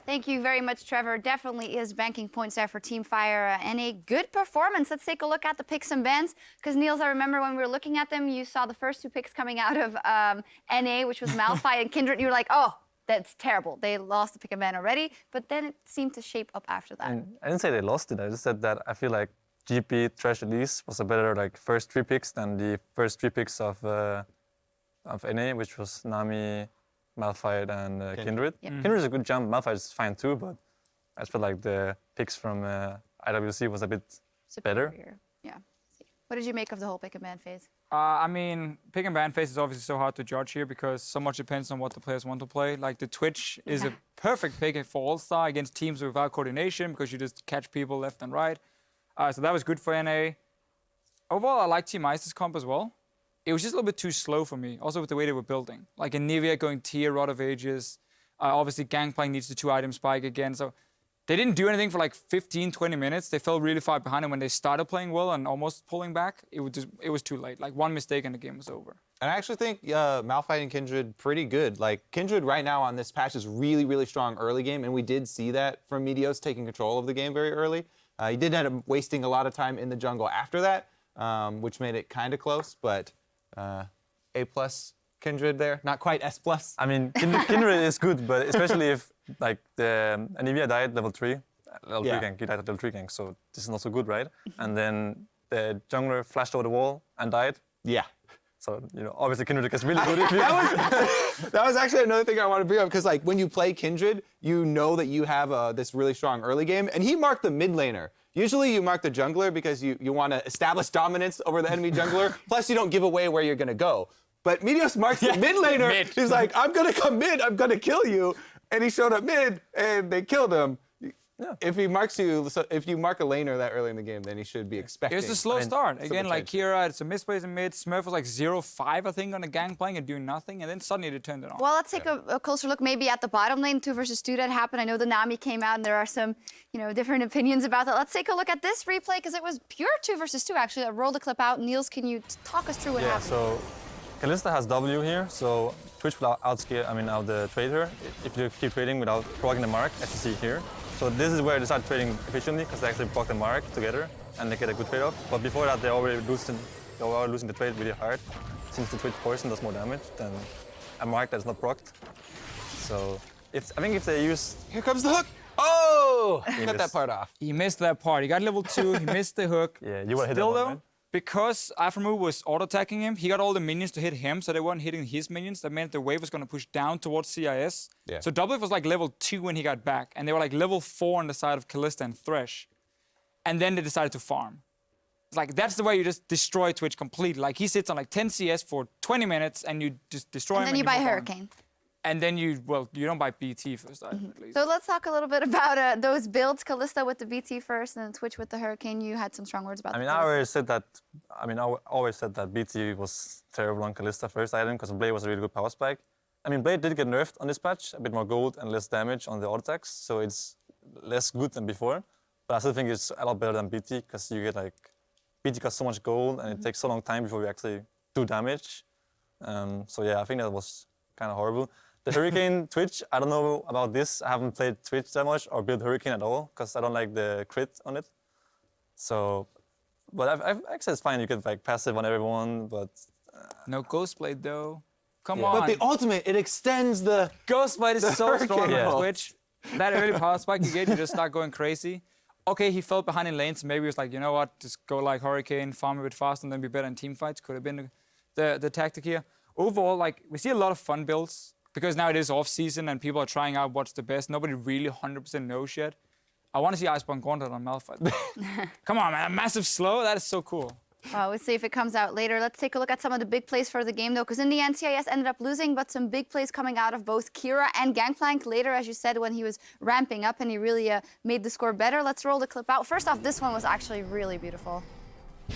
Thank you very much, Trevor. Definitely is banking points there for Team Fire and a good performance. Let's take a look at the picks and bans. Because, Niels, I remember when we were looking at them, you saw the first two picks coming out of NA, which was Malphite and Kindred. You were like, oh, that's terrible. They lost the pick and ban already. But then it seemed to shape up after that. I didn't say they lost it. I just said that I feel like GP Trash Elise was a better first three picks than the first three picks of NA, which was Nami, Malphite, and Kindred. Yep. Kindred is a good jump. Malphite is fine too, but I just feel like the picks from IWC was a bit better. Yeah. What did you make of the whole pick and ban phase? I mean, pick and ban phase is obviously so hard to judge here because so much depends on what the players want to play. Like the Twitch is a perfect pick for All-Star against teams without coordination because you just catch people left and right. So that was good for NA. Overall, I like Team Ice's comp as well. It was just a little bit too slow for me, also with the way they were building. Like in Nivea going tier, Rod of Ages. Obviously, Gangplank needs the 2-item spike again. So they didn't do anything for like 15, 20 minutes. They fell really far behind, and when they started playing well and almost pulling back, it was too late. Like one mistake and the game was over. And I actually think Malphite and Kindred pretty good. Like Kindred right now on this patch is really, really strong early game, and we did see that from Meteos taking control of the game very early. He did end up wasting a lot of time in the jungle after that, which made it kind of close, but A+ Kindred there, not quite S+. I mean, Kindred is good, but especially if like the Anivia died level 3, level 3 gank, he died at level 3 gank, so this is not so good, right? And then the jungler flashed over the wall and died. Yeah. So, you know, obviously Kindred gets really good if you... That was actually another thing I want to bring up, because like when you play Kindred, you know that you have this really strong early game, and he marked the mid laner. Usually you mark the jungler because you want to establish dominance over the enemy jungler, plus you don't give away where you're going to go. But Meteos marks the mid laner. He's like, I'm going to come mid, I'm going to kill you. And he showed up mid, and they killed him. Yeah. If he marks you, so if you mark a laner that early in the game, then he should be expecting. It was a slow start. Again, like Kira, it's a misplays in mid. Smurf was like 0-5, I think, on a Gangplank and doing nothing, and then suddenly they turned it on. Well, let's take a closer look maybe at the bottom lane, 2 versus 2 that happened. I know the Nami came out, and there are some, different opinions about that. Let's take a look at this replay, because it was pure 2 versus 2, actually. I rolled the clip out. Niels, can you talk us through what happened? So Kalista has W here, so Twitch will out the trader if you keep trading without proccing the mark, as you see here. So this is where they start trading efficiently because they actually proc the mark together and they get a good trade-off. But before that, they're already losing the trade really hard since the Twitch poison does more damage than a mark that is not procced. So I think if they use... Here comes the hook! Oh! Cut that part off. He missed that part. He got level 2, he missed the hook. Yeah, you were hit Still that one, though, right? because Aframu was auto-attacking him, he got all the minions to hit him, so they weren't hitting his minions. That meant the wave was going to push down towards CIS. Yeah. So Doublelift was like level 2 when he got back, and they were like level 4 on the side of Kalista and Thresh. And then they decided to farm. It's like, that's the way you just destroy Twitch completely. Like, he sits on like 10 CS for 20 minutes, and you just destroy him. And then you buy Hurricane. And then you don't buy BT first, at least. So let's talk a little bit about those builds. Kalista with the BT first, and then Twitch with the Hurricane. You had some strong words about that. I always said that BT was terrible on Kalista first item because Blade was a really good power spike. I mean, Blade did get nerfed on this patch, a bit more gold and less damage on the auto attacks, so it's less good than before. But I still think it's a lot better than BT because you get BT got so much gold and it takes so long time before you actually do damage. So yeah, I think that was kind of horrible. The Hurricane Twitch, I don't know about this. I haven't played Twitch that much or built Hurricane at all because I don't like the crit on it. So, but I've actually it's fine. You can passive on everyone, but no Ghostblade though. Come on. But the ultimate, it extends the Ghostblade is so strong Hurricane. on Twitch. That early power spike you get, you just start going crazy. Okay, he fell behind in lanes, so maybe he was like, you know what, just go like Hurricane, farm a bit faster, and then be better in team fights. Could have been the tactic here. Overall, we see a lot of fun builds. Because now it is off-season and people are trying out what's the best. Nobody really 100% knows yet. I want to see Iceborne Gauntlet on Malphite. Come on, man. A massive slow? That is so cool. We'll see if it comes out later. Let's take a look at some of the big plays for the game, though, because in the end, CIS ended up losing, but some big plays coming out of both Kira and Gangplank later, as you said, when he was ramping up and he really made the score better. Let's roll the clip out. First off, this one was actually really beautiful.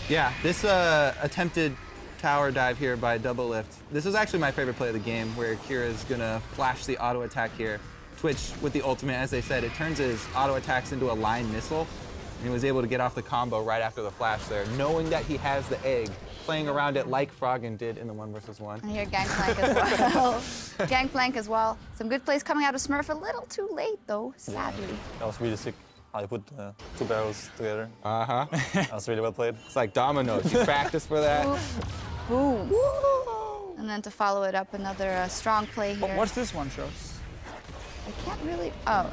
Yeah, this attempted tower dive here by Doublelift. This is actually my favorite play of the game, where Kira's gonna flash the auto attack here. Twitch with the ultimate, as they said, it turns his auto attacks into a line missile. And he was able to get off the combo right after the flash there, knowing that he has the egg, playing around it like Froggen did in the 1v1. And here, Gangplank as well. Gangplank as well. Some good plays coming out of Smurf. A little too late, though, sadly. That was really sick. How you put 2 barrels together. Uh-huh. That was really well played. It's like dominoes. You practice for that. Boom. And then to follow it up, another strong play here. What's this one, Shows? I can't really. Oh,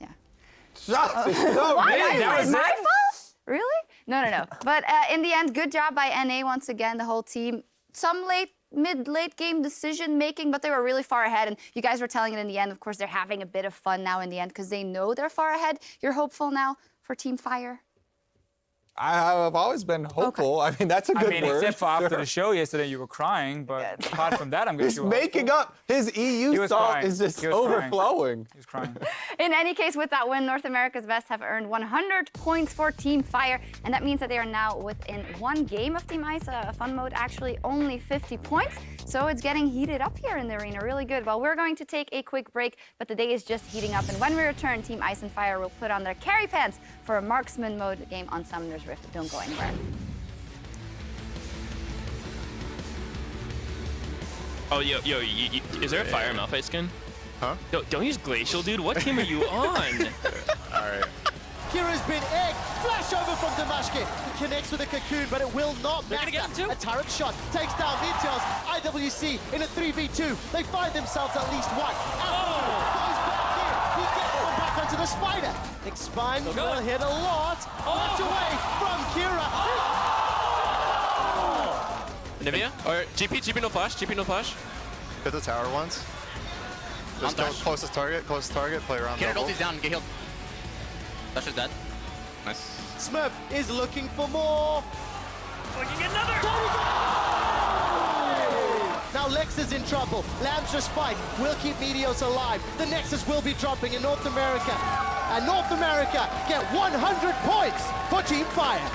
yeah. Shots is so What? big. That was My it? fault? Really? No. But in the end, good job by NA once again, the whole team. Some mid-late game decision making, but they were really far ahead. And you guys were telling it in the end. Of course, they're having a bit of fun now in the end because they know they're far ahead. You're hopeful now for Team Fire? I've always been hopeful. I mean, that's a good word. Except for after the show yesterday, you were crying. But apart from that, I'm He's getting making up. His EU salt is just overflowing. He was crying. In any case, with that win, North America's Best have earned 100 points for Team Fire, and that means that they are now within 1 game of Team Ice, a fun mode, actually only 50 points. So it's getting heated up here in the arena, really good. Well, we're going to take a quick break, but the day is just heating up, and when we return, Team Ice and Fire will put on their carry pants for a marksman mode game on Summoner's Rift. Don't go anywhere. Oh, yo, is there a Fire Malphite skin? Huh? Yo, don't use Glacial, dude. What team are you on? Alright. Kira's been egg. Flash over from Damashkin. He connects with a cocoon, but it will not They're matter. gonna get him too? A turret shot takes down Ninjas. IWC in a 3v2. They find themselves at least one. Goes back in. He gets one back onto the spider. Expunge will hit a lot. Much away from Kira. Nivea? Or GP no flash, GP no flash. Hit the tower once. Just go closest target, play around. Get ulti's down, get healed. That's just dead. Nice. Smurf is looking for more. Looking another! Now Lex is in trouble. Lamb's Respite will keep Meteos alive. The Nexus will be dropping in North America. And North America get 100 points for Team Fire.